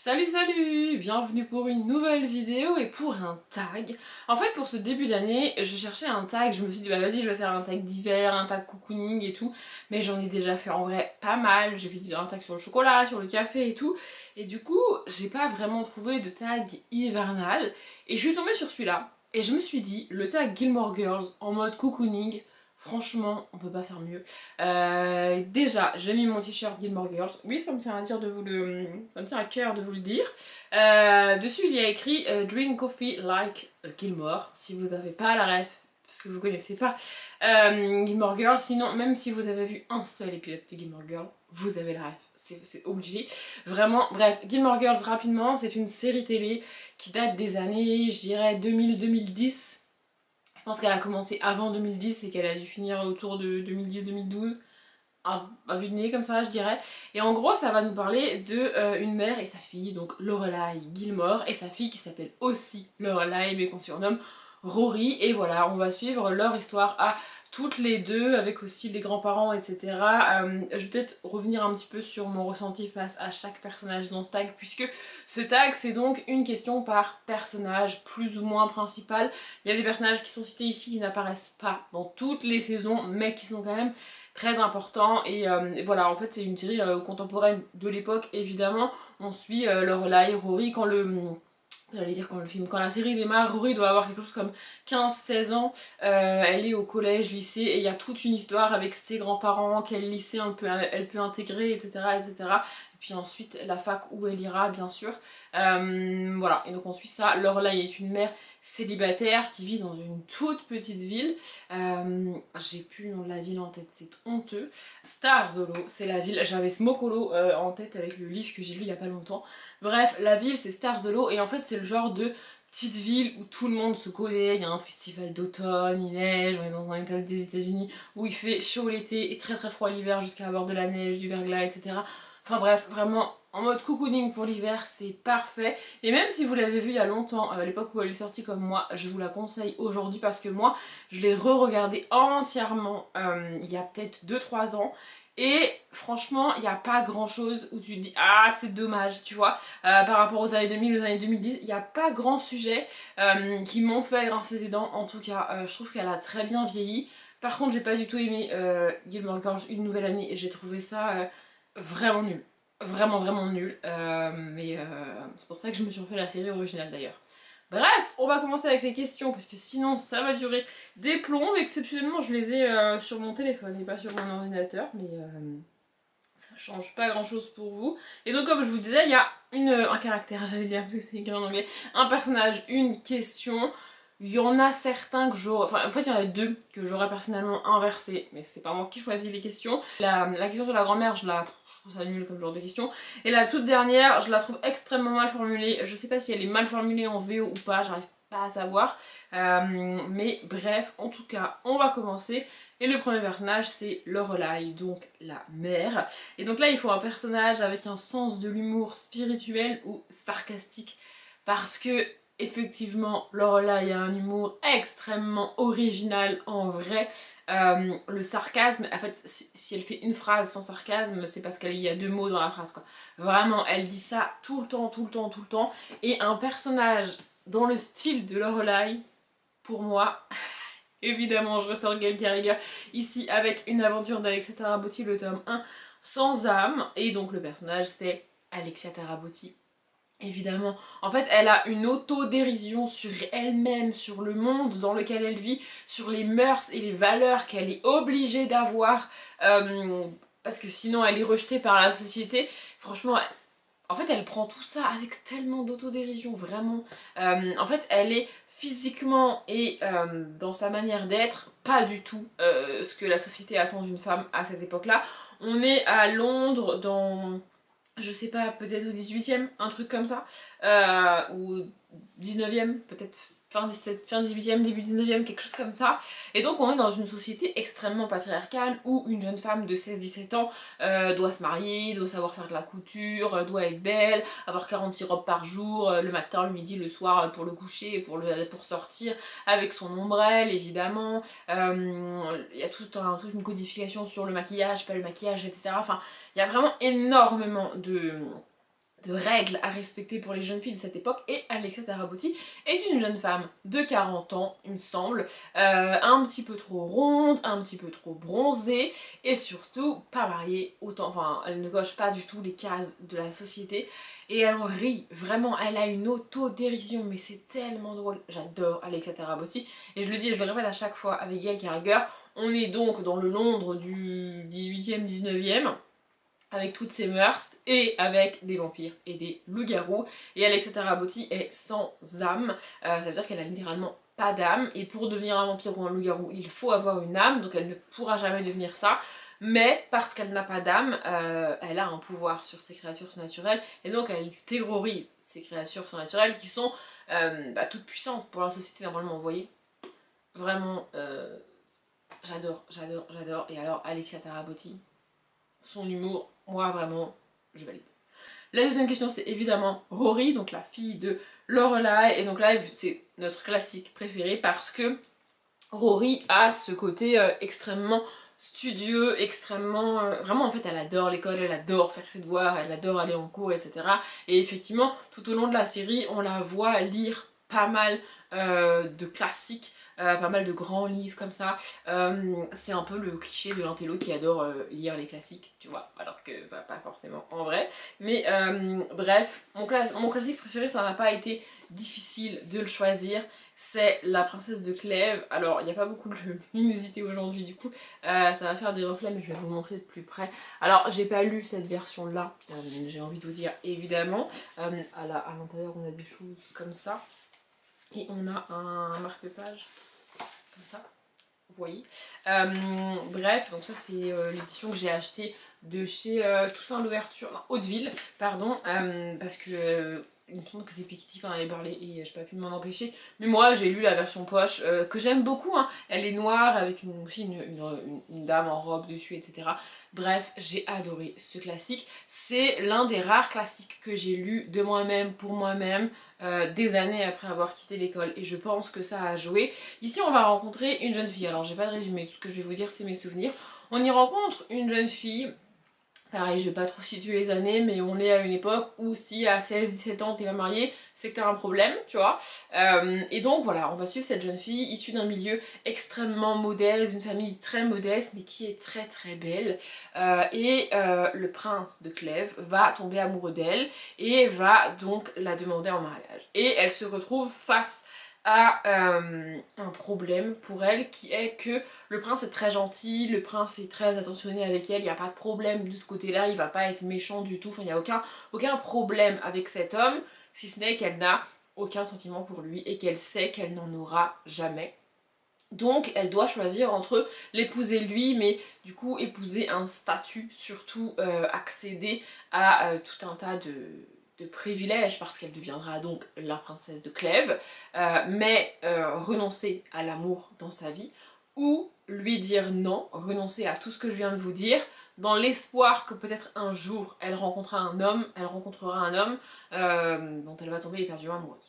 Salut, bienvenue pour une nouvelle vidéo et pour un tag. En fait pour ce début d'année je cherchais un tag, je me suis dit bah vas-y je vais faire un tag d'hiver, un tag cocooning et tout. Mais j'en ai déjà fait en vrai pas mal, j'ai fait un tag sur le chocolat, sur le café et tout. Et du coup j'ai pas vraiment trouvé de tag hivernal. Et je suis tombée sur celui-là et je me suis dit le tag Gilmore Girls en mode cocooning. Franchement, on peut pas faire mieux. Déjà, j'ai mis mon t-shirt Gilmore Girls. Oui, ça me tient à dire de vous le, ça me tient à cœur de vous le dire. Dessus, il y a écrit Drink coffee like a Gilmore. Si vous avez pas la ref, parce que vous connaissez pas Gilmore Girls. Sinon, même si vous avez vu un seul épisode de Gilmore Girls, vous avez la ref. C'est obligé. Vraiment, bref, Gilmore Girls rapidement, c'est une série télé qui date des années, je dirais 2000-2010. Je pense qu'elle a commencé avant 2010 et qu'elle a dû finir autour de 2010-2012. À vue de nez comme ça je dirais. Et en gros ça va nous parler de une mère et sa fille, donc Lorelai Gilmore, et sa fille qui s'appelle aussi Lorelai mais qu'on surnomme Rory. Et voilà, on va suivre leur histoire à toutes les deux avec aussi les grands-parents etc. Je vais peut-être revenir un petit peu sur mon ressenti face à chaque personnage dans ce tag, puisque ce tag c'est donc une question par personnage plus ou moins principal. Il y a des personnages qui sont cités ici qui n'apparaissent pas dans toutes les saisons mais qui sont quand même très important. Et voilà, en fait c'est une série contemporaine de l'époque évidemment. On suit Lorelai, Rory quand j'allais dire quand le film, quand la série démarre, Rory doit avoir quelque chose comme 15-16 ans, elle est au collège, lycée, et il y a toute une histoire avec ses grands-parents, quel lycée elle peut intégrer, etc., etc. Et puis ensuite la fac où elle ira, bien sûr. Voilà, et donc on suit ça. Lorelai est une mère célibataire qui vit dans une toute petite ville. J'ai plus le nom de la ville en tête, c'est honteux. Starzolo, c'est la ville. J'avais Smokolo en tête avec le livre que j'ai lu il y a pas longtemps. Bref, la ville c'est Starzolo et en fait c'est le genre de petite ville où tout le monde se connaît. Il y a un festival d'automne, il neige, on est dans un état des États-Unis où il fait chaud l'été et très très froid l'hiver jusqu'à avoir de la neige, du verglas, etc. Enfin bref, vraiment en mode cocooning pour l'hiver, c'est parfait. Et même si vous l'avez vu il y a longtemps, à l'époque où elle est sortie comme moi, je vous la conseille aujourd'hui parce que moi, je l'ai re-regardée entièrement il y a peut-être 2-3 ans. Et franchement, il n'y a pas grand chose où tu te dis ah c'est dommage, tu vois, par rapport aux années 2000, aux années 2010, il n'y a pas grand sujet qui m'ont fait grincer des dents. En tout cas, je trouve qu'elle a très bien vieilli. Par contre, j'ai pas du tout aimé Gilmore Girls Une Nouvelle Année et j'ai trouvé ça vraiment nul. Vraiment vraiment nul. Mais c'est pour ça que je me suis refait la série originale d'ailleurs. Bref, on va commencer avec les questions parce que sinon ça va durer des plombs. Exceptionnellement, je les ai sur mon téléphone et pas sur mon ordinateur, mais ça change pas grand chose pour vous. Et donc, comme je vous disais, il y a un caractère, j'allais dire parce que c'est écrit en anglais, un personnage, une question. Il y en a certains que j'aurais. Enfin, en fait, il y en a deux que j'aurais personnellement inversé, mais c'est pas moi qui choisis les questions. La question sur la grand-mère, je trouve ça nul comme genre de question. Et la toute dernière, je la trouve extrêmement mal formulée. Je sais pas si elle est mal formulée en VO ou pas, j'arrive pas à savoir. Mais bref, en tout cas, on va commencer. Et le premier personnage, c'est Lorelai, donc la mère. Et donc là, il faut un personnage avec un sens de l'humour spirituel ou sarcastique. Parce que effectivement, Lorelai a un humour extrêmement original en vrai. Le sarcasme, en fait, si elle fait une phrase sans sarcasme, c'est parce qu'il y a deux mots dans la phrase, quoi. Vraiment, elle dit ça tout le temps, tout le temps, tout le temps. Et un personnage dans le style de Lorelai, pour moi, évidemment, je ressors Gail Carriger ici avec Une aventure d'Alexia Tarabotti, le tome 1, sans âme. Et donc le personnage, c'est Alexia Tarabotti. Évidemment, en fait, elle a une autodérision sur elle-même, sur le monde dans lequel elle vit, sur les mœurs et les valeurs qu'elle est obligée d'avoir, parce que sinon elle est rejetée par la société. Franchement, en fait, elle prend tout ça avec tellement d'autodérision, vraiment. En fait, elle est physiquement et dans sa manière d'être pas du tout ce que la société attend d'une femme à cette époque-là. On est à Londres dans je sais pas, peut-être au 18e, un truc comme ça, ou 19e, peut-être fin 17, fin 18e, début 19e, quelque chose comme ça. Et donc on est dans une société extrêmement patriarcale où une jeune femme de 16-17 ans doit se marier, doit savoir faire de la couture, doit être belle, avoir 46 robes par jour, le matin, le midi, le soir pour le coucher, pour sortir, avec son ombrelle évidemment. Il y a toute une codification sur le maquillage, pas le maquillage, etc. Enfin, il y a vraiment énormément règles à respecter pour les jeunes filles de cette époque, et Alexa Tarabotti est une jeune femme de 40 ans, il me semble, un petit peu trop ronde, un petit peu trop bronzée, et surtout pas mariée, autant, enfin elle ne coche pas du tout les cases de la société, et elle rit, vraiment, elle a une autodérision, mais c'est tellement drôle, j'adore Alexa Tarabotti, et je le dis et je le répète à chaque fois avec Gaël Carriger, on est donc dans le Londres du 18e, 19e, avec toutes ses mœurs et avec des vampires et des loups-garous. Et Alexa Tarabotti est sans âme, ça veut dire qu'elle a littéralement pas d'âme, et pour devenir un vampire ou un loup-garou, il faut avoir une âme, donc elle ne pourra jamais devenir ça. Mais parce qu'elle n'a pas d'âme, elle a un pouvoir sur ces créatures surnaturelles, et donc elle terrorise ces créatures surnaturelles qui sont toutes puissantes pour la société normalement, vous voyez. Vraiment, j'adore, j'adore, j'adore. Et alors Alexa Tarabotti, son humour, moi vraiment, je valide. La deuxième question, c'est évidemment Rory, donc la fille de Lorelai, et donc là c'est notre classique préféré parce que Rory a ce côté extrêmement studieux, extrêmement... vraiment en fait elle adore l'école, elle adore faire ses devoirs, elle adore aller en cours, etc. Et effectivement, tout au long de la série, on la voit lire pas mal de classiques, pas mal de grands livres comme ça. C'est un peu le cliché de l'intello qui adore lire les classiques, tu vois, alors que pas forcément en vrai. Mais bref, mon classique préféré, ça n'a pas été difficile de le choisir. C'est La Princesse de Clèves. Alors, il n'y a pas beaucoup de luminosité aujourd'hui, du coup, ça va faire des reflets, mais je vais vous montrer de plus près. Alors, j'ai pas lu cette version-là, j'ai envie de vous dire, évidemment. À l'intérieur, on a des choses comme ça. Et on a un marque-page, comme ça, vous voyez. Bref, donc ça, c'est l'édition que j'ai achetée de chez Toussaint Louverture, non, Hauteville, pardon, parce que... il me semble que c'est Piketty qui en avait parlé et je n'ai pas pu m'en empêcher. Mais moi j'ai lu la version poche que j'aime beaucoup, hein. Elle est noire avec aussi une dame en robe dessus, etc. Bref, j'ai adoré ce classique. C'est l'un des rares classiques que j'ai lu de moi-même, pour moi-même, des années après avoir quitté l'école. Et je pense que ça a joué. Ici on va rencontrer une jeune fille. Alors j'ai pas de résumé, tout ce que je vais vous dire c'est mes souvenirs. On y rencontre une jeune fille. Pareil, je vais pas trop situer les années, mais on est à une époque où si à 16-17 ans t'es pas marié, c'est que t'as un problème, tu vois. Et donc voilà, on va suivre cette jeune fille issue d'un milieu extrêmement modeste, d'une famille très modeste, mais qui est très très belle. Le prince de Clèves va tomber amoureux d'elle et va donc la demander en mariage. Et elle se retrouve face à un problème pour elle qui est que le prince est très gentil, le prince est très attentionné avec elle, il n'y a pas de problème de ce côté-là, il va pas être méchant du tout, enfin il n'y a aucun problème avec cet homme, si ce n'est qu'elle n'a aucun sentiment pour lui et qu'elle sait qu'elle n'en aura jamais. Donc elle doit choisir entre l'épouser lui, mais du coup épouser un statut, surtout accéder à tout un tas de privilèges parce qu'elle deviendra donc la princesse de Clèves, mais renoncer à l'amour dans sa vie, ou lui dire non, renoncer à tout ce que je viens de vous dire, dans l'espoir que peut-être un jour elle rencontrera un homme dont elle va tomber éperdument amoureuse.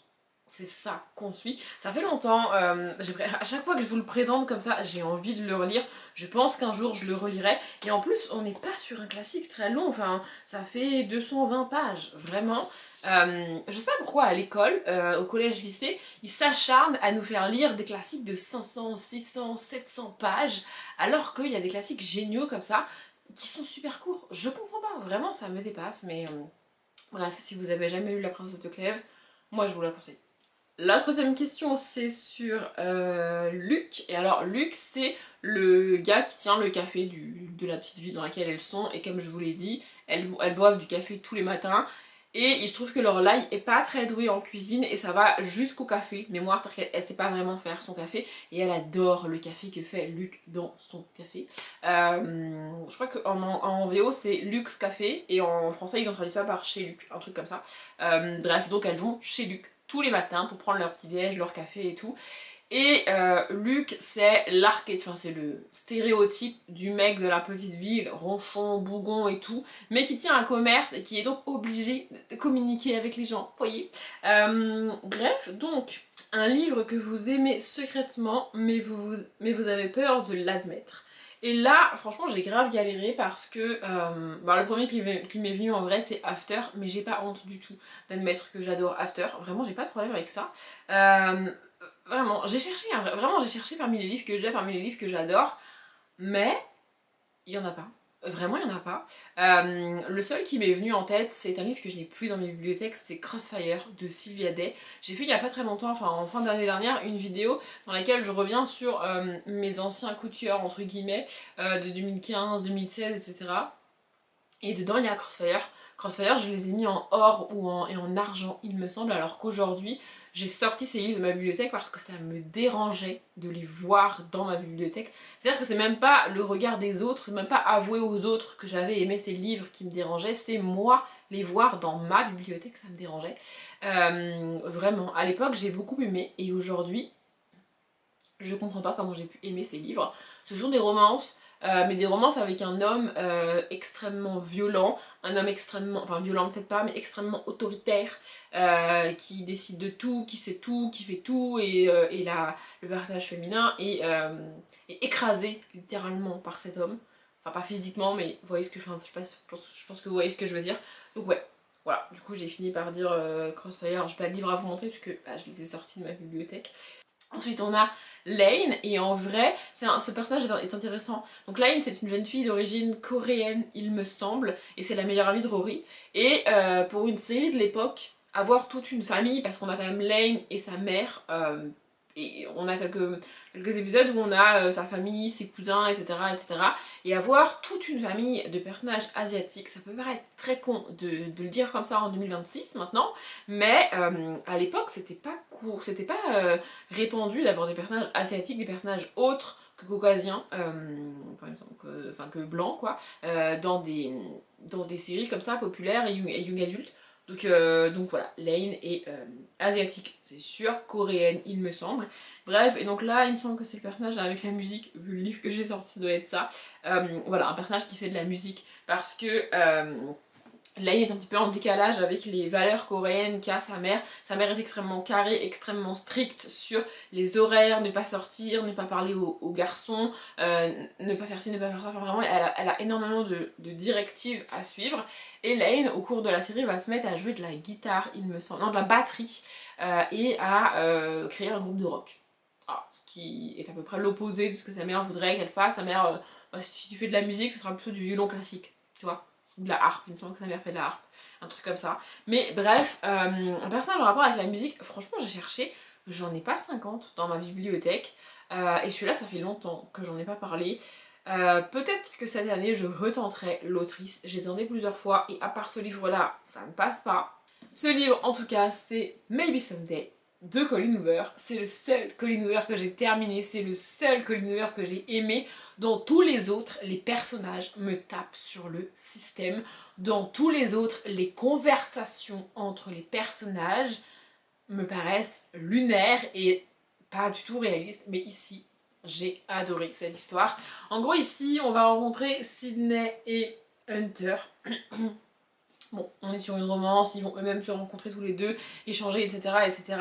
C'est ça qu'on suit. Ça fait longtemps, à chaque fois que je vous le présente comme ça, j'ai envie de le relire. Je pense qu'un jour je le relirai. Et en plus, on n'est pas sur un classique très long, enfin, ça fait 220 pages, vraiment. Je sais pas pourquoi à l'école, au collège-lycée, ils s'acharnent à nous faire lire des classiques de 500, 600, 700 pages, alors qu'il y a des classiques géniaux comme ça, qui sont super courts. Je comprends pas, vraiment, ça me dépasse, mais bref, si vous avez jamais lu La Princesse de Clèves, moi je vous la conseille. La troisième question, c'est sur Luc. Et alors Luc, c'est le gars qui tient le café de la petite ville dans laquelle elles sont. Et comme je vous l'ai dit, elles boivent du café tous les matins. Et il se trouve que Lorelai est pas très douée en cuisine et ça va jusqu'au café. Mais moi, elle sait pas vraiment faire son café. Et elle adore le café que fait Luc dans son café. Je crois qu'en VO c'est Luxe Café. Et en français ils ont traduit ça par chez Luc, un truc comme ça. Bref, donc elles vont chez Luc tous les matins pour prendre leur petit déj, leur café et tout. Et Luc, c'est c'est le stéréotype du mec de la petite ville, ronchon, bougon et tout, mais qui tient un commerce et qui est donc obligé de communiquer avec les gens, voyez. Bref, donc, un livre que vous aimez secrètement, mais vous avez peur de l'admettre. Et là, franchement, j'ai grave galéré parce que le premier qui m'est venu en vrai, c'est After, mais j'ai pas honte du tout d'admettre que j'adore After. Vraiment, j'ai pas de problème avec ça. Vraiment, j'ai cherché, hein, vraiment, j'ai cherché parmi les livres que j'ai, parmi les livres que j'adore, mais il y en a pas. Vraiment, il n'y en a pas. Le seul qui m'est venu en tête, c'est un livre que je n'ai plus dans mes bibliothèques, c'est Crossfire de Sylvia Day. J'ai fait il n'y a pas très longtemps, enfin en fin d'année dernière, une vidéo dans laquelle je reviens sur mes anciens coups de cœur, entre guillemets, de 2015, 2016, etc. Et dedans, il y a Crossfire. Crossfire, je les ai mis en or et en argent, il me semble, alors qu'aujourd'hui, j'ai sorti ces livres de ma bibliothèque parce que ça me dérangeait de les voir dans ma bibliothèque. C'est-à-dire que c'est même pas le regard des autres, même pas avouer aux autres que j'avais aimé ces livres qui me dérangeaient, c'est moi les voir dans ma bibliothèque, ça me dérangeait. Vraiment, à l'époque, j'ai beaucoup aimé et aujourd'hui, je comprends pas comment j'ai pu aimer ces livres. Ce sont des romances, mais des romances avec un homme extrêmement violent, un homme extrêmement, enfin violent peut-être pas, mais extrêmement autoritaire, qui décide de tout, qui sait tout, qui fait tout, et le personnage féminin est écrasé littéralement par cet homme. Enfin pas physiquement, mais vous voyez ce que je, je pense que vous voyez ce que je veux dire. Donc ouais, voilà, du coup j'ai fini par dire Crossfire. J'ai pas de livre à vous montrer puisque je les ai sortis de ma bibliothèque. Ensuite on a Lane, et en vrai, ce personnage est intéressant. Donc Lane, c'est une jeune fille d'origine coréenne, il me semble, et c'est la meilleure amie de Rory. Et pour une série de l'époque, avoir toute une famille, parce qu'on a quand même Lane et sa mère, et on a quelques épisodes où on a sa famille, ses cousins, etc., etc. Et avoir toute une famille de personnages asiatiques, ça peut paraître très con de le dire comme ça en 2026 maintenant, mais à l'époque c'était pas court, c'était pas répandu d'avoir des personnages asiatiques, des personnages autres que caucasiens, enfin que blancs quoi, dans des séries comme ça populaires et young adultes. Donc voilà, Lane est asiatique, c'est sûr, coréenne il me semble. Bref, et donc là il me semble que c'est le personnage avec la musique, vu le livre que j'ai sorti doit être ça. Voilà, un personnage qui fait de la musique parce que Lane est un petit peu en décalage avec les valeurs coréennes qu'a sa mère. Sa mère est extrêmement carrée, extrêmement stricte sur les horaires, ne pas sortir, ne pas parler aux garçons, ne pas faire ci, ne pas faire ça. Enfin vraiment, elle a énormément de directives à suivre. Et Lane, au cours de la série, va se mettre à jouer de la guitare, il me semble, non, de la batterie, et à créer un groupe de rock. Alors, ce qui est à peu près l'opposé de ce que sa mère voudrait qu'elle fasse. Sa mère, si tu fais de la musique, ce sera plutôt du violon classique, tu vois, de la harpe, il me semble que sa mère fait de la harpe, un truc comme ça. Mais bref, un personnage en rapport avec la musique, franchement j'ai cherché, j'en ai pas 50 dans ma bibliothèque, et celui-là ça fait longtemps que j'en ai pas parlé. Peut-être que cette année je retenterai l'autrice, j'ai tenté plusieurs fois, et à part ce livre-là, ça ne passe pas. Ce livre en tout cas c'est Maybe Someday de Colleen Hoover. C'est le seul Colleen Hoover que j'ai terminé, c'est le seul Colleen Hoover que j'ai aimé. Dans tous les autres, les personnages me tapent sur le système. Dans tous les autres, les conversations entre les personnages me paraissent lunaires et pas du tout réalistes. Mais ici, j'ai adoré cette histoire. En gros, ici, on va rencontrer Sydney et Hunter. Bon, on est sur une romance, ils vont eux-mêmes se rencontrer tous les deux, échanger, etc. etc.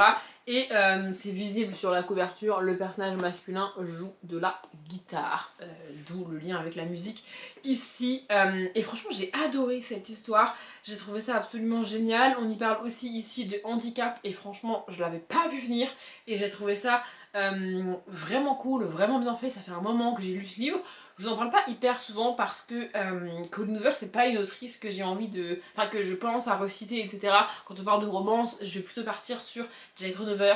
Et c'est visible sur la couverture, le personnage masculin joue de la guitare, d'où le lien avec la musique ici. Et franchement, j'ai adoré cette histoire, j'ai trouvé ça absolument génial. On y parle aussi ici de handicap, et franchement, je l'avais pas vu venir, et j'ai trouvé ça vraiment cool, vraiment bien fait. Ça fait un moment que j'ai lu ce livre. Je vous en parle pas hyper souvent parce que Colleen Hoover c'est pas une autrice que j'ai envie de... Enfin que je pense à reciter, etc. Quand on parle de romance, je vais plutôt partir sur Jack Renover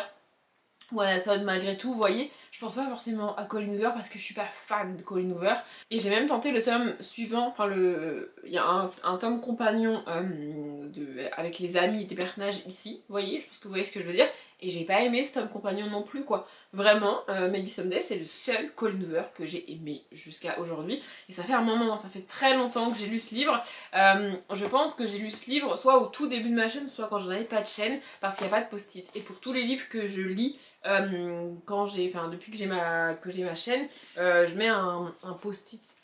ou Anatole malgré tout, vous voyez. Je pense pas forcément à Colleen Hoover parce que je suis pas fan de Colleen Hoover. Et j'ai même tenté le tome suivant, enfin il y a un tome compagnon avec les amis des personnages ici, vous voyez, je pense que vous voyez ce que je veux dire. Et j'ai pas aimé ce tome compagnon non plus quoi. Vraiment, Maybe Someday c'est le seul Colleen Hoover que j'ai aimé jusqu'à aujourd'hui. Et ça fait un moment, ça fait très longtemps que j'ai lu ce livre. Je pense que j'ai lu ce livre soit au tout début de ma chaîne, soit quand j'en avais pas de chaîne, parce qu'il n'y a pas de post-it. Et pour tous les livres que je lis, depuis que j'ai ma chaîne, je mets un post-it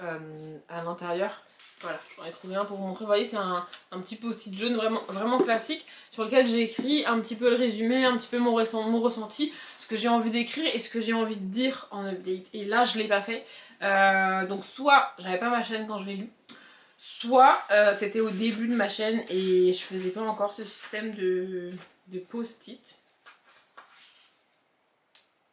à l'intérieur Voilà, j'en ai trouvé un pour vous montrer. Vous voyez, c'est un petit post-it jaune vraiment classique sur lequel j'ai écrit un petit peu le résumé, un petit peu mon ressenti, ce que j'ai envie d'écrire et ce que j'ai envie de dire en update. Et là, je l'ai pas fait. Donc soit j'avais pas ma chaîne quand je l'ai lu, soit c'était au début de ma chaîne et je faisais pas encore ce système de post-it.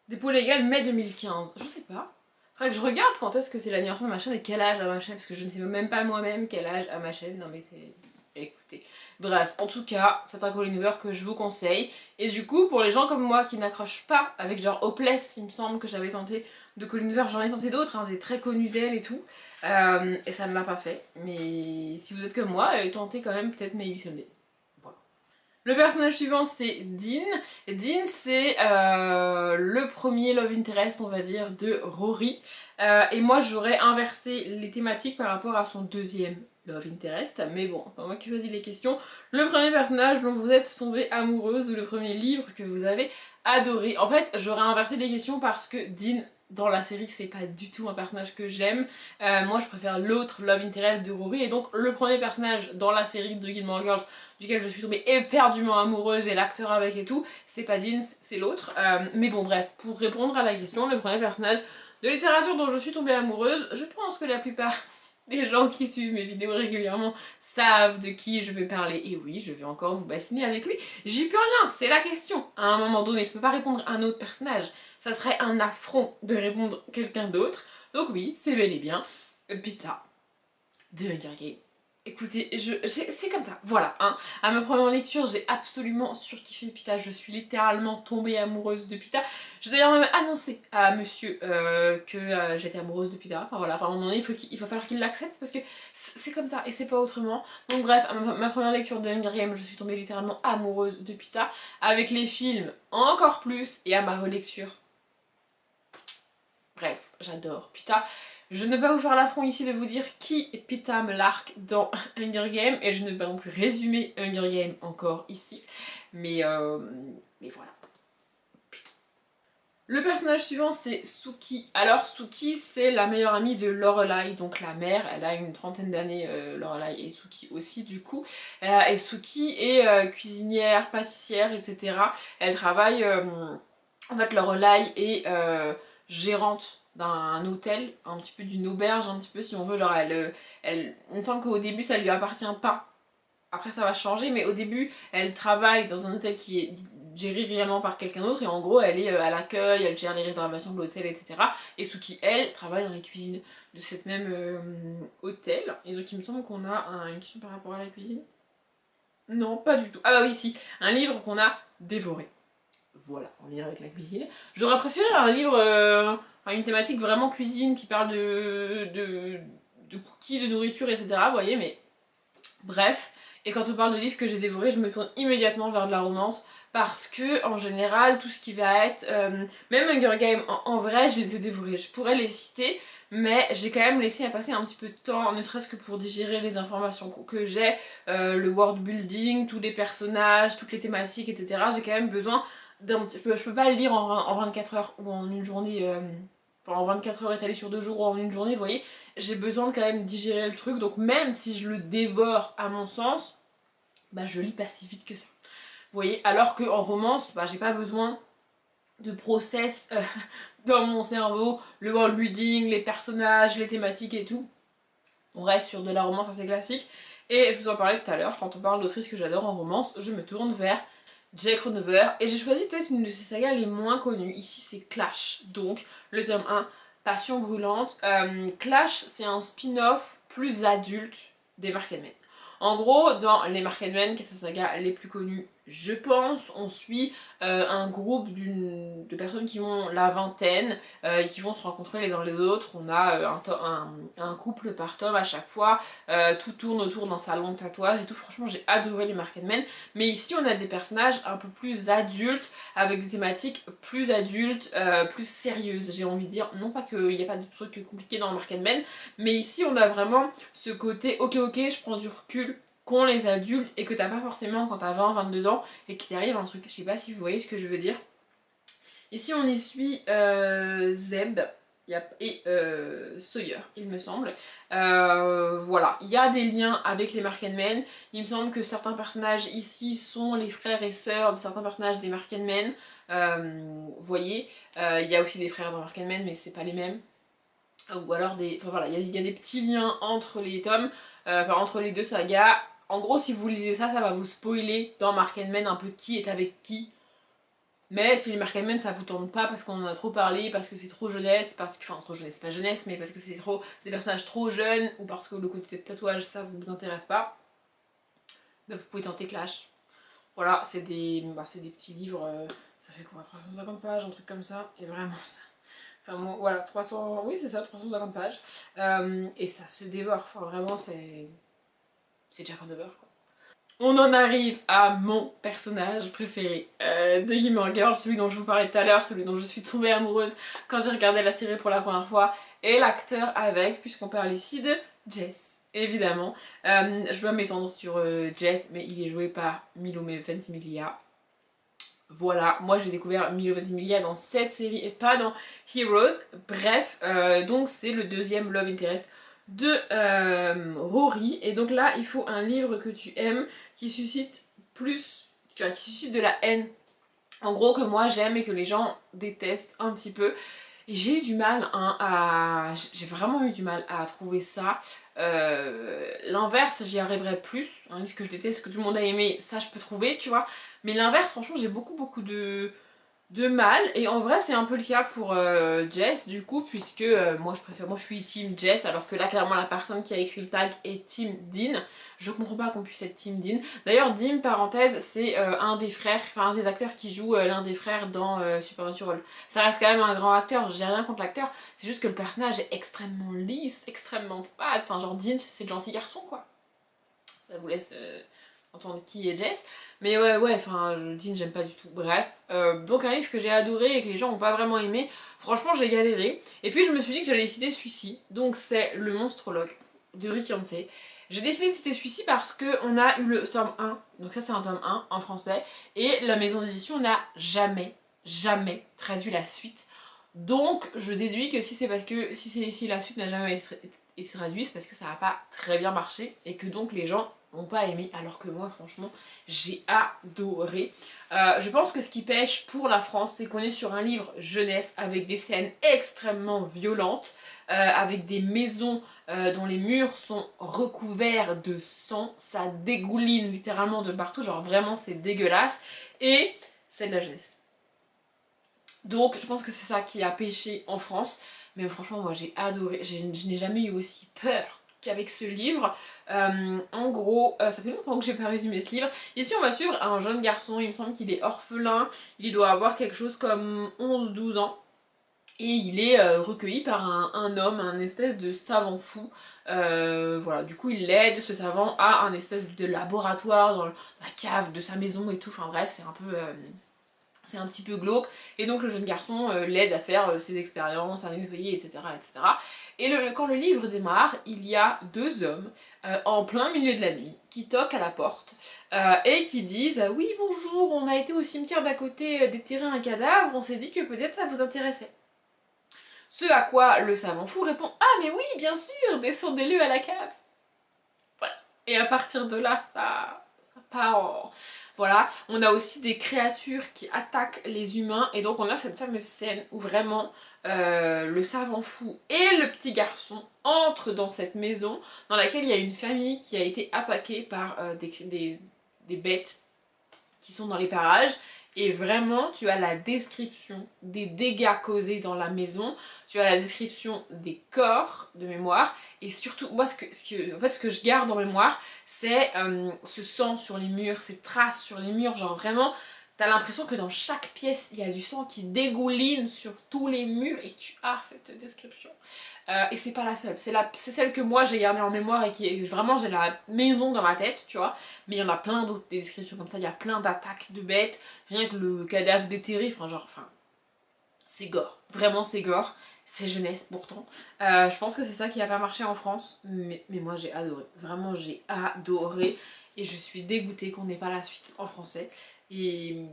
Dépôt légal mai 2015. Je sais pas. Faudrait que je regarde quand est-ce que c'est l'anniversaire de ma chaîne et quel âge a ma chaîne, parce que je ne sais même pas moi-même quel âge a ma chaîne. Non mais c'est... Écoutez. Bref, en tout cas, c'est un Colleen Hoover que je vous conseille. Et du coup, pour les gens comme moi qui n'accrochent pas avec genre Hopeless, il me semble que j'avais tenté de Colleen Hoover, j'en ai tenté d'autres, hein, des très connus d'elle et tout. Et ça ne l'a pas fait. Mais si vous êtes comme moi, tentez quand même peut-être Maybe Someday. Le personnage suivant c'est Dean. Dean c'est le premier love interest on va dire de Rory. Et moi j'aurais inversé les thématiques par rapport à son deuxième love interest. Mais bon, c'est pas moi qui choisis les questions. Le premier personnage dont vous êtes tombée amoureuse ou le premier livre que vous avez adoré. En fait j'aurais inversé les questions parce que Dean dans la série c'est pas du tout un personnage que j'aime. Moi je préfère l'autre love interest de Rory. Et donc le premier personnage dans la série de Gilmore Girls duquel je suis tombée éperdument amoureuse et l'acteur avec et tout, c'est pas Dean, c'est l'autre. Mais bon bref, pour répondre à la question, le premier personnage de littérature dont je suis tombée amoureuse, je pense que la plupart des gens qui suivent mes vidéos régulièrement savent de qui je vais parler. Et oui, je vais encore vous bassiner avec lui. J'y peux rien, c'est la question. À un moment donné, je peux pas répondre à un autre personnage. Ça serait un affront de répondre à quelqu'un d'autre. Donc oui, c'est bel et bien Peeta de Hunger Games. Écoutez, c'est comme ça, voilà. Hein. À ma première lecture, j'ai absolument surkiffé Peeta. Je suis littéralement tombée amoureuse de Peeta. J'ai d'ailleurs même annoncé à monsieur que j'étais amoureuse de Peeta. Enfin voilà, à un moment donné, il va falloir qu'il l'accepte parce que c'est comme ça et c'est pas autrement. Donc bref, à ma première lecture de Hunger Games, je suis tombée littéralement amoureuse de Peeta. Avec les films, encore plus. Et à ma relecture, bref, j'adore Peeta. Je ne vais pas vous faire l'affront ici de vous dire qui est Peeta Mellark dans Hunger Games et je ne vais pas non plus résumer Hunger Games encore ici. Mais voilà. Peeta. Le personnage suivant c'est Sookie. Alors Sookie c'est la meilleure amie de Lorelai, donc la mère. Elle a une trentaine d'années, Lorelai et Sookie aussi du coup. Et Sookie est cuisinière, pâtissière, etc. Elle travaille... en fait Lorelai est gérante d'un hôtel, un petit peu d'une auberge, un petit peu si on veut, genre il me semble qu'au début ça lui appartient pas, après ça va changer, mais au début elle travaille dans un hôtel qui est géré réellement par quelqu'un d'autre et en gros elle est à l'accueil, elle gère les réservations de l'hôtel, etc. Et Sookie elle travaille dans les cuisines de cette même hôtel, et donc il me semble qu'on a une question par rapport à la cuisine. Non, pas du tout. Ah bah oui, si, un livre qu'on a dévoré. Voilà, en lien avec la cuisine. J'aurais préféré un livre, une thématique vraiment cuisine qui parle de cookies, de nourriture, etc. Vous voyez, mais bref. Et quand on parle de livres que j'ai dévorés, je me tourne immédiatement vers de la romance parce que, en général, tout ce qui va être... même Hunger Games, en vrai, je les ai dévorés. Je pourrais les citer, mais j'ai quand même laissé passer un petit peu de temps, ne serait-ce que pour digérer les informations que j'ai, le world building, tous les personnages, toutes les thématiques, etc. J'ai quand même besoin je peux pas le lire en 24 heures ou en une journée, en 24 heures étalé sur 2 jours ou en une journée, vous voyez, j'ai besoin de quand même digérer le truc, donc même si je le dévore à mon sens, bah je lis pas si vite que ça. Vous voyez, alors qu'en romance, bah j'ai pas besoin de process dans mon cerveau, le world building, les personnages, les thématiques et tout. On reste sur de la romance assez classique, et je vous en parlais tout à l'heure, quand on parle d'autrices que j'adore en romance, je me tourne vers Jake Ronover, et j'ai choisi peut-être une de ses sagas les moins connues. Ici c'est Clash, donc le tome 1, Passion brûlante. Clash c'est un spin-off plus adulte des Mark & Men. En gros, dans les Mark & Men, qui est sa saga les plus connues, je pense, on suit un groupe de personnes qui ont la vingtaine et qui vont se rencontrer les uns les autres. On a un couple par tome à chaque fois, tout tourne autour d'un salon de tatouage et tout. Franchement, j'ai adoré les Mark & Men. Mais ici, on a des personnages un peu plus adultes, avec des thématiques plus adultes, plus sérieuses, j'ai envie de dire. Non pas qu'il n'y a pas de trucs compliqués dans Mark & Men, mais ici, on a vraiment ce côté, ok, je prends du recul, qu'ont les adultes et que t'as pas forcément quand t'as 20-22 ans et qu'il t'arrive un truc, je sais pas si vous voyez ce que je veux dire. Ici on y suit Zeb, et Sawyer, il me semble. Voilà, il y a des liens avec les Marketmen. Il me semble que certains personnages ici sont les frères et sœurs de certains personnages des Marketmen. Vous voyez, il y a aussi des frères dans Marketmen, mais c'est pas les mêmes. Ou alors des... Enfin voilà, il y a des petits liens entre les tomes, enfin entre les deux sagas. En gros, si vous lisez ça, ça va vous spoiler dans Marketmen un peu qui est avec qui. Mais si les Marketmen ça vous tente pas parce qu'on en a trop parlé, parce que c'est trop jeunesse, parce que... Enfin trop jeunesse, pas jeunesse, mais parce que c'est des personnages trop jeunes, ou parce que le côté de tatouage ça vous intéresse pas, bah vous pouvez tenter Clash. Voilà, c'est des petits livres, ça fait quoi, 350 pages, un truc comme ça, et vraiment ça... Enfin bon, voilà, 300, oui c'est ça, 350 pages, et ça se dévore, enfin vraiment c'est Jack and the Beurre quoi. On en arrive à mon personnage préféré de Gilmore Girls, celui dont je vous parlais tout à l'heure, celui dont je suis tombée amoureuse quand j'ai regardé la série pour la première fois, et l'acteur avec, puisqu'on parle ici de Jess, évidemment. Je vais m'étendre sur Jess, mais il est joué par Milo Ventimiglia. Voilà, moi j'ai découvert Milo Ventimiglia dans cette série et pas dans Heroes. Bref, donc c'est le deuxième Love Interest de Rory. Et donc là, il faut un livre que tu aimes, qui suscite qui suscite de la haine. En gros, que moi j'aime et que les gens détestent un petit peu. Et j'ai eu du mal j'ai vraiment eu du mal à trouver ça. L'inverse, j'y arriverai plus. Un livre que je déteste, que tout le monde a aimé, ça je peux trouver, tu vois. Mais l'inverse, franchement, j'ai beaucoup de mal. Et en vrai, c'est un peu le cas pour Jess, du coup, puisque moi je suis team Jess, alors que là, clairement, la personne qui a écrit le tag est team Dean. Je comprends pas qu'on puisse être team Dean. D'ailleurs, Dean, parenthèse, c'est un des frères, enfin un des acteurs qui joue l'un des frères dans Supernatural. Ça reste quand même un grand acteur, j'ai rien contre l'acteur, c'est juste que le personnage est extrêmement lisse, extrêmement fade. Enfin, genre Dean, c'est le gentil garçon, quoi. Ça vous laisse entendre qui est Jess. Mais ouais, enfin, Dean, j'aime pas du tout. Bref, donc un livre que j'ai adoré et que les gens ont pas vraiment aimé. Franchement, j'ai galéré. Et puis, je me suis dit que j'allais citer celui-ci. Donc, c'est Le Monstrologue de Rick Yancey. J'ai décidé de citer celui-ci parce qu'on a eu le tome 1. Donc, ça, c'est un tome 1 en français. Et la maison d'édition n'a jamais traduit la suite. Donc, je déduis que si c'est parce que si la suite n'a jamais été traduite, c'est parce que ça n'a pas très bien marché et que donc les gens n'ont pas aimé, alors que moi franchement j'ai adoré. Je pense que ce qui pêche pour la France, c'est qu'on est sur un livre jeunesse avec des scènes extrêmement violentes, avec des maisons dont les murs sont recouverts de sang, ça dégouline littéralement de partout, genre vraiment c'est dégueulasse, et c'est de la jeunesse. Donc je pense que c'est ça qui a pêché en France, mais franchement moi j'ai adoré, je n'ai jamais eu aussi peur qu'avec ce livre. En gros, ça fait longtemps que j'ai pas résumé ce livre. Ici on va suivre un jeune garçon, il me semble qu'il est orphelin, il doit avoir quelque chose comme 11-12 ans. Et il est recueilli par un homme, un espèce de savant fou. Voilà, du coup il l'aide, ce savant, à un espèce de laboratoire dans la cave de sa maison et tout. Enfin bref, c'est un peu... c'est un petit peu glauque, et donc le jeune garçon l'aide à faire ses expériences, à nettoyer, etc. etc. Et quand le livre démarre, il y a deux hommes en plein milieu de la nuit qui toquent à la porte et qui disent « Oui, bonjour, on a été au cimetière d'à côté déterrer un cadavre, on s'est dit que peut-être ça vous intéressait. » Ce à quoi le savant fou répond « Ah mais oui, bien sûr, descendez-le à la cave. » Voilà. Et à partir de là, ça part en... Voilà, on a aussi des créatures qui attaquent les humains, et donc on a cette fameuse scène où vraiment le savant fou et le petit garçon entrent dans cette maison dans laquelle il y a une famille qui a été attaquée par des bêtes qui sont dans les parages. Et vraiment, tu as la description des dégâts causés dans la maison, tu as la description des corps de mémoire, et surtout, moi ce que je garde en mémoire, c'est ce sang sur les murs, ces traces sur les murs, genre vraiment, t'as l'impression que dans chaque pièce, il y a du sang qui dégouline sur tous les murs, et tu as cette description. Et c'est pas la seule, c'est celle que moi j'ai gardée en mémoire et qui est vraiment, j'ai la maison dans ma tête, tu vois. Mais il y en a plein d'autres descriptions comme ça, il y a plein d'attaques de bêtes, rien que le cadavre déterré, c'est gore, vraiment c'est gore, c'est jeunesse pourtant. Je pense que c'est ça qui a pas marché en France, mais moi j'ai adoré, vraiment j'ai adoré, et je suis dégoûtée qu'on n'ait pas la suite en français, et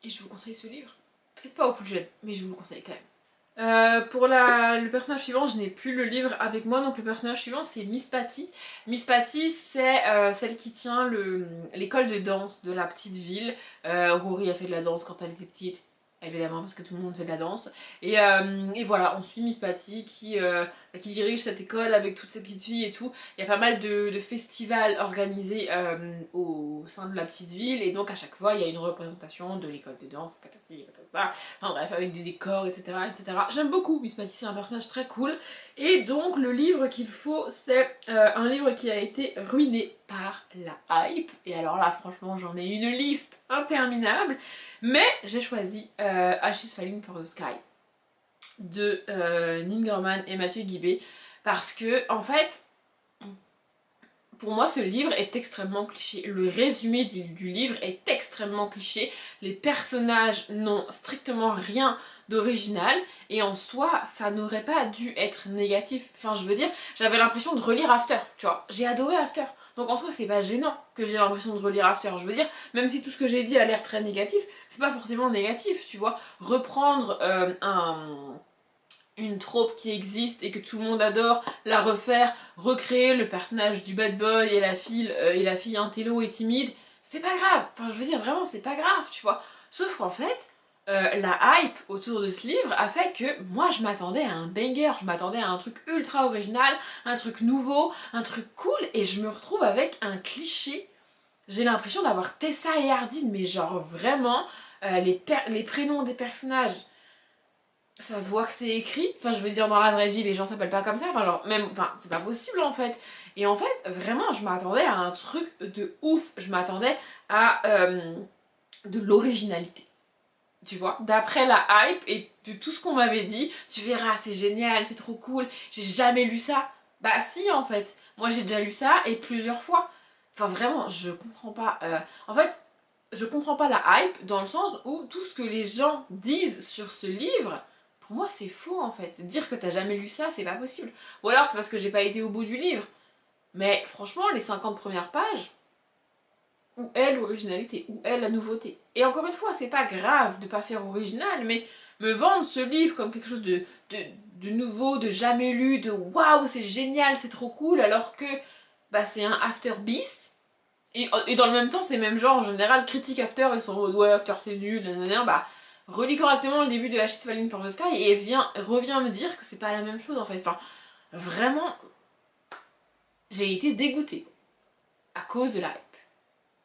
je vous conseille ce livre. Peut-être pas aux plus jeunes, mais je vous le conseille quand même. Pour le personnage suivant, je n'ai plus le livre avec moi, donc le personnage suivant c'est Miss Patty. Miss Patty c'est celle qui tient l'école de danse de la petite ville. Rory a fait de la danse quand elle était petite, évidemment parce que tout le monde fait de la danse. Et voilà, on suit Miss Patty qui dirige cette école avec toutes ces petites filles et tout. Il y a pas mal de festivals organisés au sein de la petite ville et donc à chaque fois il y a une représentation de l'école de danse, patati patata. Enfin bref, avec des décors, etc. etc. J'aime beaucoup Miss Patty, c'est un personnage très cool. Et donc le livre qu'il faut, c'est un livre qui a été ruiné par la hype. Et alors là, franchement, j'en ai une liste interminable. Mais j'ai choisi Ashes Falling for the Sky de Ningerman et Mathieu Guibé. Parce que, en fait, pour moi, ce livre est extrêmement cliché. Le résumé du livre est extrêmement cliché. Les personnages n'ont strictement rien d'original. Et en soi, ça n'aurait pas dû être négatif. Enfin, je veux dire, j'avais l'impression de relire After, tu vois. J'ai adoré After. Donc en soi, c'est pas gênant que j'ai l'impression de relire After. Je veux dire, même si tout ce que j'ai dit a l'air très négatif, c'est pas forcément négatif, tu vois. Reprendre une trope qui existe et que tout le monde adore, la refaire, recréer le personnage du bad boy et la fille intello et timide, c'est pas grave. Enfin, je veux dire, vraiment, c'est pas grave, tu vois. Sauf qu'en fait, la hype autour de ce livre a fait que moi, je m'attendais à un banger, je m'attendais à un truc ultra original, un truc nouveau, un truc cool, et je me retrouve avec un cliché. J'ai l'impression d'avoir Tessa et Hardin, mais genre vraiment, les prénoms des personnages, ça se voit que c'est écrit. Enfin, je veux dire, dans la vraie vie, les gens s'appellent pas comme ça. Enfin, genre, même, enfin, c'est pas possible en fait. Et en fait, vraiment, je m'attendais à un truc de ouf. Je m'attendais à de l'originalité. Tu vois, d'après la hype et de tout ce qu'on m'avait dit, tu verras, c'est génial, c'est trop cool. J'ai jamais lu ça. Bah, si, en fait. Moi, j'ai déjà lu ça et plusieurs fois. Enfin, vraiment, je comprends pas. En fait, je comprends pas la hype dans le sens où tout ce que les gens disent sur ce livre, pour moi c'est faux en fait. Dire que t'as jamais lu ça, c'est pas possible. Ou alors c'est parce que j'ai pas été au bout du livre. Mais franchement, les 50 premières pages, où est l'originalité, où est la nouveauté. Et encore une fois, c'est pas grave de pas faire original, mais me vendre ce livre comme quelque chose de nouveau, de jamais lu, de waouh, c'est génial, c'est trop cool, alors que bah, c'est un After Beast. Et dans le même temps, ces mêmes gens en général critiquent After, ils sont en mode ouais, After c'est nul, nanana, bah relis correctement le début de Ashes Falling for the Sky et reviens me dire que c'est pas la même chose en fait. Enfin, vraiment, j'ai été dégoûtée à cause de la hype.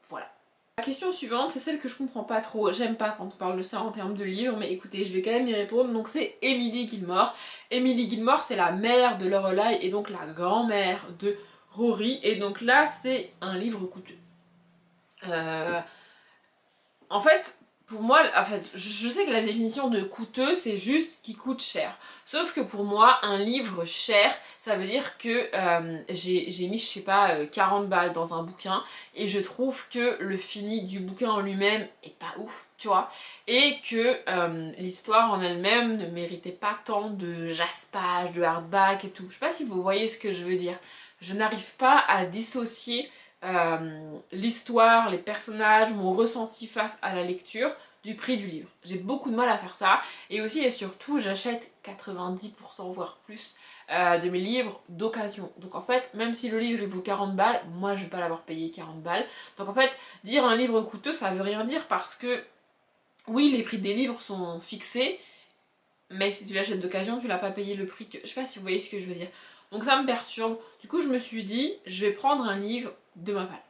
Voilà. La question suivante, c'est celle que je comprends pas trop. J'aime pas quand on parle de ça en termes de livres, mais écoutez, je vais quand même y répondre. Donc c'est Emily Gilmore. Emily Gilmore, c'est la mère de Lorelai et donc la grand-mère de Rory. Et donc là, c'est un livre coûteux. En fait, pour moi, en fait, je sais que la définition de coûteux, c'est juste qui coûte cher. Sauf que pour moi, un livre cher, ça veut dire que j'ai mis, je sais pas, 40 balles dans un bouquin et je trouve que le fini du bouquin en lui-même est pas ouf, tu vois. Et que l'histoire en elle-même ne méritait pas tant de jaspage, de hardback et tout. Je sais pas si vous voyez ce que je veux dire. Je n'arrive pas à dissocier l'histoire, les personnages, mon ressenti face à la lecture du prix du livre. J'ai beaucoup de mal à faire ça et aussi et surtout j'achète 90% voire plus de mes livres d'occasion. Donc en fait, même si le livre il vaut 40 balles, moi je vais pas l'avoir payé 40 balles. Donc en fait, dire un livre coûteux ça veut rien dire parce que oui, les prix des livres sont fixés, mais si tu l'achètes d'occasion, tu l'as pas payé le prix que... Je sais pas si vous voyez ce que je veux dire. Donc ça me perturbe. Du coup, je me suis dit, je vais prendre un livre de ma palle.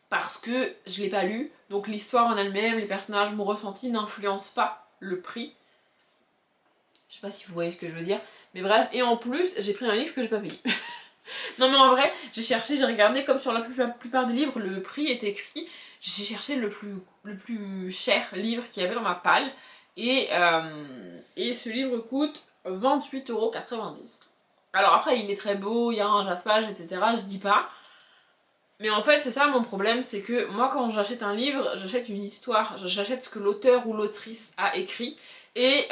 Parce que je l'ai pas lu, donc l'histoire en elle-même, les personnages, mon ressenti n'influencent pas le prix. Je sais pas si vous voyez ce que je veux dire. Mais bref, et en plus, j'ai pris un livre que j'ai pas payé. Non mais en vrai, j'ai cherché, j'ai regardé, comme sur la plupart des livres, le prix est écrit. J'ai cherché le plus cher livre qu'il y avait dans ma palle. Et ce livre coûte 28,90 €. Alors après, il est très beau, il y a un jaspage, etc. Je dis pas. Mais en fait, c'est ça mon problème, c'est que moi quand j'achète un livre, j'achète une histoire, j'achète ce que l'auteur ou l'autrice a écrit. Et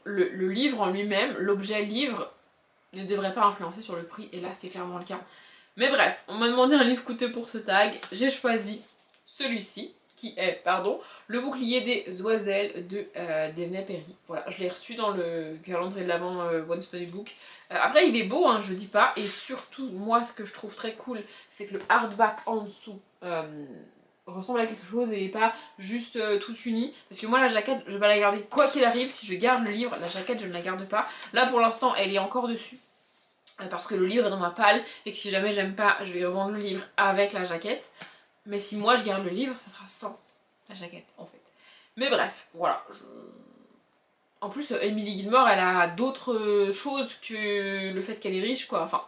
le livre en lui-même, l'objet livre, ne devrait pas influencer sur le prix. Et là, c'est clairement le cas. Mais bref, on m'a demandé un livre coûteux pour ce tag. J'ai choisi celui-ci. pardon, le bouclier des oiselles de Devney Perry. Voilà, je l'ai reçu dans le calendrier de l'Avent One Spotted Book. Après il est beau, hein, je dis pas, et surtout moi ce que je trouve très cool, c'est que le hardback en dessous ressemble à quelque chose et pas juste tout uni. Parce que moi la jaquette, je vais la garder. Quoi qu'il arrive, si je garde le livre, la jaquette je ne la garde pas. Là pour l'instant elle est encore dessus. Parce que le livre est dans ma palle et que si jamais j'aime pas, je vais revendre le livre avec la jaquette. Mais si moi je garde le livre, ça sera sans la jaquette en fait. Mais bref, voilà. En plus, Emily Gilmore, elle a d'autres choses que le fait qu'elle est riche, quoi. Enfin,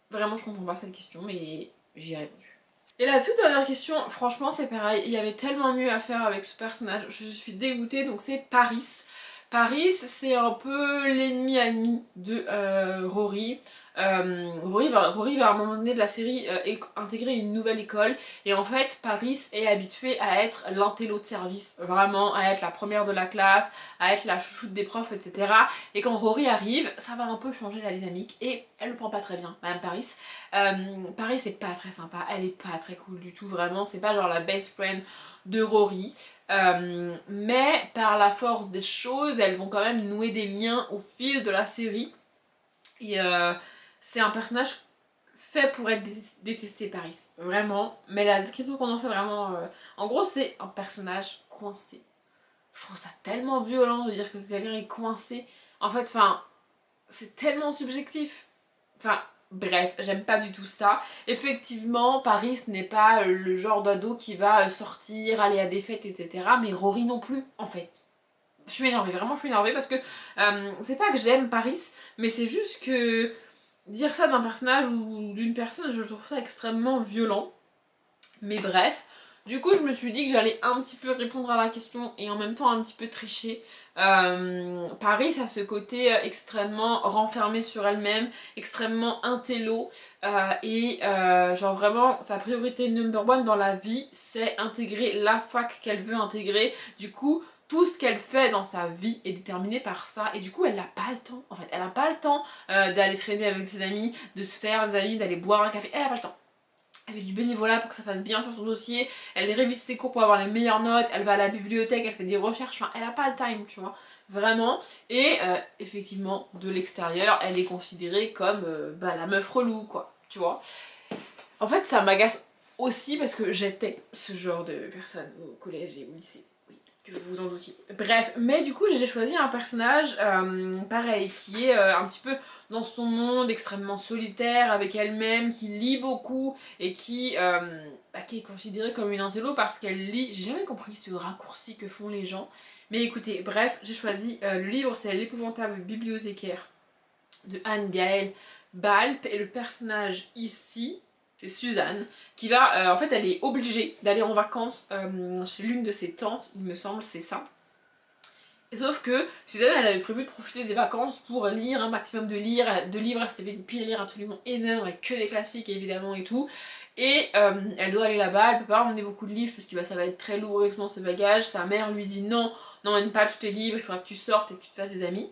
vraiment, je comprends pas cette question, mais j'y ai répondu. Et la toute dernière question, franchement, c'est pareil. Il y avait tellement mieux à faire avec ce personnage. Je suis dégoûtée, donc c'est Paris. Paris, c'est un peu l'ennemi ami de Rory. Rory va à un moment donné de la série intégrer une nouvelle école et en fait Paris est habituée à être l'intello de service, vraiment à être la première de la classe, à être la chouchoute des profs, etc. Et quand Rory arrive, ça va un peu changer la dynamique et elle le prend pas très bien, Madame Paris. Paris c'est pas très sympa, elle est pas très cool du tout, vraiment, c'est pas genre la best friend de Rory. Mais par la force des choses, elles vont quand même nouer des liens au fil de la série. Et c'est un personnage fait pour être détesté, Paris. Vraiment. Mais la description qu'on en fait vraiment... En gros, c'est un personnage coincé. Je trouve ça tellement violent de dire que quelqu'un est coincé. En fait, enfin, c'est tellement subjectif. Enfin, bref, j'aime pas du tout ça. Effectivement, Paris n'est pas le genre d'ado qui va sortir, aller à des fêtes, etc. Mais Rory non plus, en fait. Je suis énervée, vraiment je suis énervée parce que c'est pas que j'aime Paris, mais c'est juste que dire ça d'un personnage ou d'une personne, je trouve ça extrêmement violent. Mais bref, du coup je me suis dit que j'allais un petit peu répondre à la question et en même temps un petit peu tricher. Paris a ce côté extrêmement renfermé sur elle-même, extrêmement intello et genre vraiment sa priorité number one dans la vie c'est intégrer la fac qu'elle veut intégrer. Du coup tout ce qu'elle fait dans sa vie est déterminé par ça et du coup elle n'a pas le temps en fait, elle n'a pas le temps d'aller traîner avec ses amis, de se faire des amis, d'aller boire un café, elle n'a pas le temps. Elle fait du bénévolat pour que ça fasse bien sur son dossier, elle révise ses cours pour avoir les meilleures notes, elle va à la bibliothèque, elle fait des recherches, enfin elle a pas le time, tu vois, vraiment. Et effectivement, de l'extérieur, elle est considérée comme la meuf relou, quoi, tu vois. En fait, ça m'agace aussi parce que j'étais ce genre de personne au collège et au lycée. Oui, que vous vous en doutiez. Bref, mais du coup j'ai choisi un personnage pareil, qui est un petit peu dans son monde, extrêmement solitaire avec elle-même, qui lit beaucoup et qui est considérée comme une intello parce qu'elle lit. J'ai jamais compris ce raccourci que font les gens. Mais écoutez, bref, j'ai choisi le livre, c'est L'épouvantable bibliothécaire de Anne-Gaëlle Balp et le personnage ici, c'est Suzanne, qui va, en fait elle est obligée d'aller en vacances chez l'une de ses tantes, il me semble, c'est ça. Et sauf que Suzanne elle avait prévu de profiter des vacances pour lire un maximum de livres, elle s'était fait une pile absolument énorme avec que des classiques évidemment et tout. Et elle doit aller là-bas, elle peut pas emmener beaucoup de livres parce que ça va être très lourd et tout dans ses bagages. Sa mère lui dit non, n'emmène pas tous tes livres, il faudra que tu sortes et que tu te fasses des amis.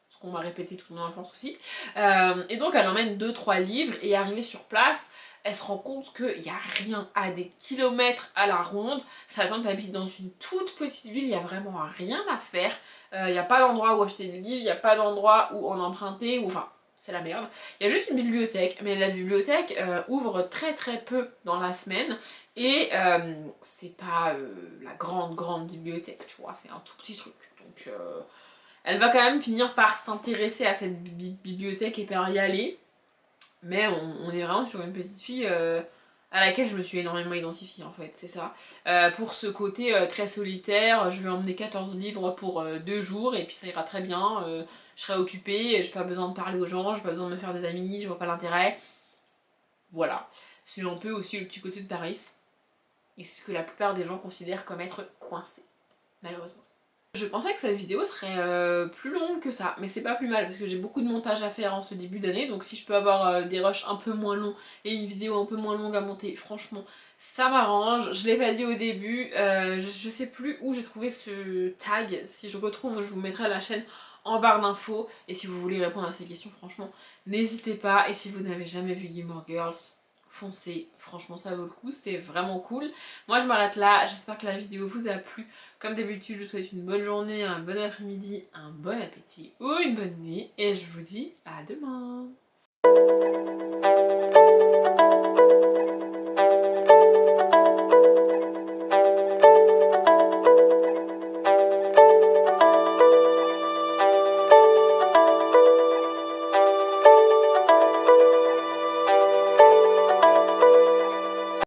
Ce qu'on m'a répété toute mon enfance aussi. Et donc elle emmène 2-3 livres et arrivée sur place, elle se rend compte qu'il n'y a rien à des kilomètres à la ronde. Sa tante habite dans une toute petite ville, il n'y a vraiment rien à faire. Il n'y a pas d'endroit où acheter des livres, il n'y a pas d'endroit où en emprunter, ou enfin, c'est la merde. Il y a juste une bibliothèque, mais la bibliothèque ouvre très très peu dans la semaine. Et c'est pas la grande bibliothèque, tu vois, c'est un tout petit truc. Donc elle va quand même finir par s'intéresser à cette bibliothèque et par y aller. Mais on est vraiment sur une petite fille à laquelle je me suis énormément identifiée en fait, c'est ça. Pour ce côté très solitaire, je vais emmener 14 livres pour 2 jours et puis ça ira très bien. Je serai occupée, j'ai pas besoin de parler aux gens, j'ai pas besoin de me faire des amis, je vois pas l'intérêt. Voilà. C'est un peu aussi le petit côté de Paris. Et c'est ce que la plupart des gens considèrent comme être coincé, malheureusement. Je pensais que cette vidéo serait plus longue que ça, mais c'est pas plus mal parce que j'ai beaucoup de montage à faire en ce début d'année, donc si je peux avoir des rushs un peu moins longs et une vidéo un peu moins longue à monter, franchement ça m'arrange. Je l'ai pas dit au début, je sais plus où j'ai trouvé ce tag, si je retrouve je vous mettrai la chaîne en barre d'infos et si vous voulez répondre à ces questions franchement n'hésitez pas et si vous n'avez jamais vu Gilmore Girls, foncez, franchement ça vaut le coup, c'est vraiment cool. Moi je m'arrête là, j'espère que la vidéo vous a plu. Comme d'habitude je vous souhaite une bonne journée, un bon après-midi, un bon appétit ou une bonne nuit et je vous dis à demain.